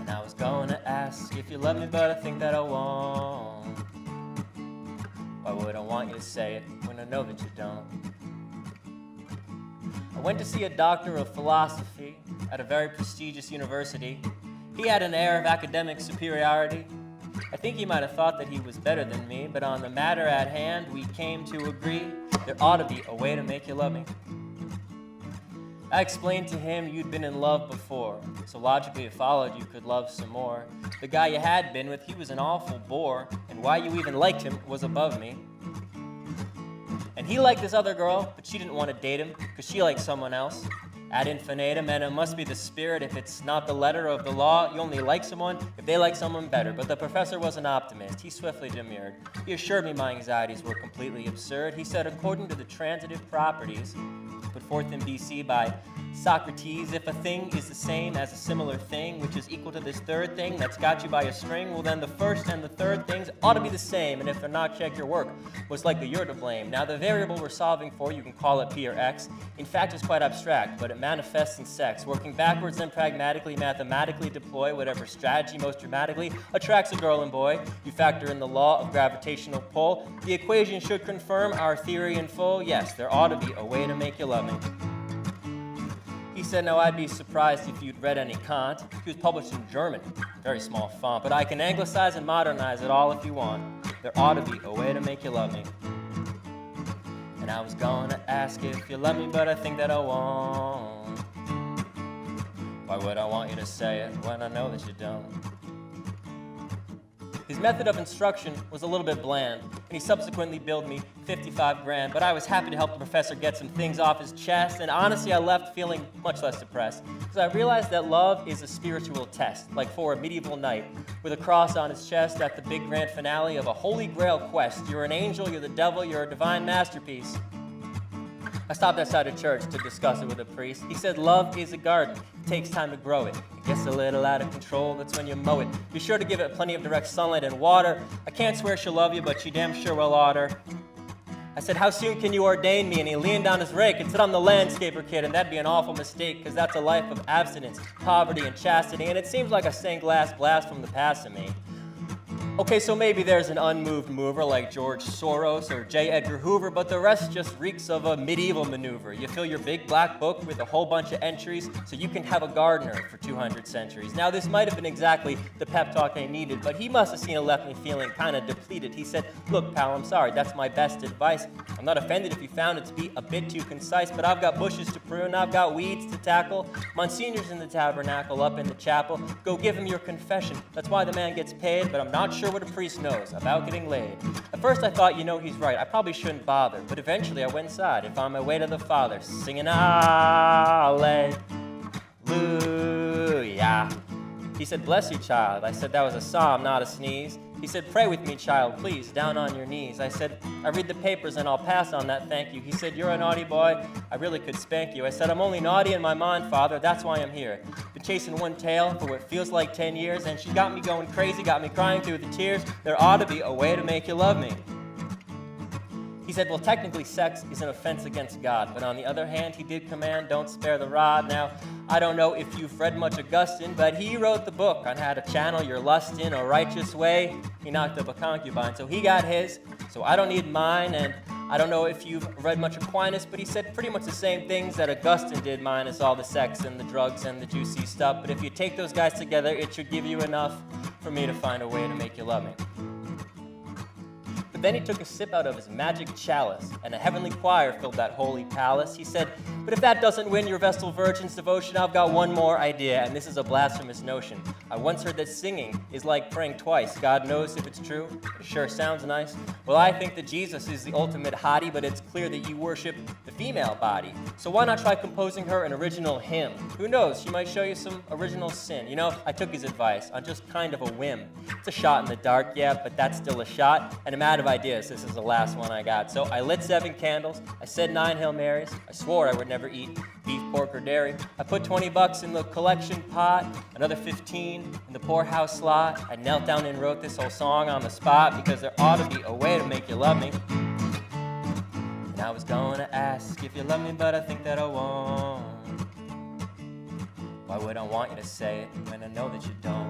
And I was going to ask if you love me, but I think that I won't. Why would I want you to say it when I know that you don't? I went to see a doctor of philosophy at a very prestigious university. He had an air of academic superiority. I think he might have thought that he was better than me, but on the matter at hand, we came to agree there ought to be a way to make you love me. I explained to him you'd been in love before, so logically it followed you could love some more. The guy you had been with, he was an awful bore, and why you even liked him was above me. And he liked this other girl, but she didn't want to date him, because she liked someone else. Ad infinitum, and it must be the spirit if it's not the letter of the law. You only like someone if they like someone better. But the professor was an optimist. He swiftly demurred. He assured me my anxieties were completely absurd. He said, according to the transitive properties put forth in BC by Socrates, if a thing is the same as a similar thing, which is equal to this third thing that's got you by a string, well then the first and the third things ought to be the same, and if they're not, check your work. Most likely you're to blame. Now the variable we're solving for, you can call it P or X. In fact, it's quite abstract, but it manifests in sex. Working backwards and pragmatically, mathematically deploy whatever strategy most dramatically attracts a girl and boy. You factor in the law of gravitational pull. The equation should confirm our theory in full. Yes, there ought to be a way to make you love me. He said, no, I'd be surprised if you'd read any Kant. He was published in German, very small font, but I can anglicize and modernize it all if you want. There ought to be a way to make you love me. And I was going to ask if you love me, but I think that I won't. Why would I want you to say it when I know that you don't? His method of instruction was a little bit bland, and he subsequently billed me 55 grand, but I was happy to help the professor get some things off his chest, and honestly, I left feeling much less depressed, because I realized that love is a spiritual test, like for a medieval knight, with a cross on his chest at the big grand finale of a holy grail quest. You're an angel, you're the devil, you're a divine masterpiece. I stopped outside a church to discuss it with a priest. He said love is a garden. It takes time to grow it. It gets a little out of control, that's when you mow it. Be sure to give it plenty of direct sunlight and water. I can't swear she'll love you, but she damn sure will oughter. I said, how soon can you ordain me? And he leaned down his rake and said, I'm the landscaper kid, and that'd be an awful mistake, because that's a life of abstinence, poverty, and chastity, and it seems like a stained glass blast from the past to me. Okay, so maybe there's an unmoved mover like George Soros or J. Edgar Hoover, but the rest just reeks of a medieval maneuver. You fill your big black book with a whole bunch of entries so you can have a gardener for 200 centuries. Now, this might have been exactly the pep talk I needed, but he must have seen it left me feeling kind of depleted. He said, look, pal, I'm sorry, that's my best advice. I'm not offended if you found it to be a bit too concise, but I've got bushes to prune, I've got weeds to tackle. Monsignor's in the tabernacle up in the chapel. Go give him your confession. That's why the man gets paid, but I'm not sure what a priest knows about getting laid. At first I thought, he's right, I probably shouldn't bother, but eventually I went inside and found my way to the Father, singing Alleluia. He said, bless you, child. I said, that was a psalm, not a sneeze. He said, pray with me, child, please, down on your knees. I said, I read the papers and I'll pass on that, thank you. He said, you're a naughty boy, I really could spank you. I said, I'm only naughty in my mind, Father, that's why I'm here. Been chasing one tail for what feels like 10 years, and she got me going crazy, got me crying through the tears. There ought to be a way to make you love me. He said, well, technically sex is an offense against God, but on the other hand, he did command, don't spare the rod. Now, I don't know if you've read much Augustine, but he wrote the book on how to channel your lust in a righteous way. He knocked up a concubine, so he got his, so I don't need mine, and I don't know if you've read much Aquinas, but he said pretty much the same things that Augustine did, minus all the sex and the drugs and the juicy stuff, but if you take those guys together, it should give you enough for me to find a way to make you love me. But then he took a sip out of his magic chalice, and a heavenly choir filled that holy palace. He said, but if that doesn't win your Vestal Virgin's devotion, I've got one more idea, and this is a blasphemous notion. I once heard that singing is like praying twice. God knows if it's true. It sure sounds nice. Well, I think that Jesus is the ultimate hottie, but it's clear that you worship the female body. So why not try composing her an original hymn? Who knows, she might show you some original sin. I took his advice on just kind of a whim. It's a shot in the dark, yeah, but that's still a shot, and I'm out of ideas. This is the last one I got. So I lit 7 candles, I said 9 Hail Marys, I swore I would never eat beef, pork, or dairy. I put $20 in the collection pot, another 15 in the poorhouse slot. I knelt down and wrote this whole song on the spot, because there ought to be a way to make you love me. And I was going to ask if you love me, but I think that I won't. Why would I want you to say it when I know that you don't?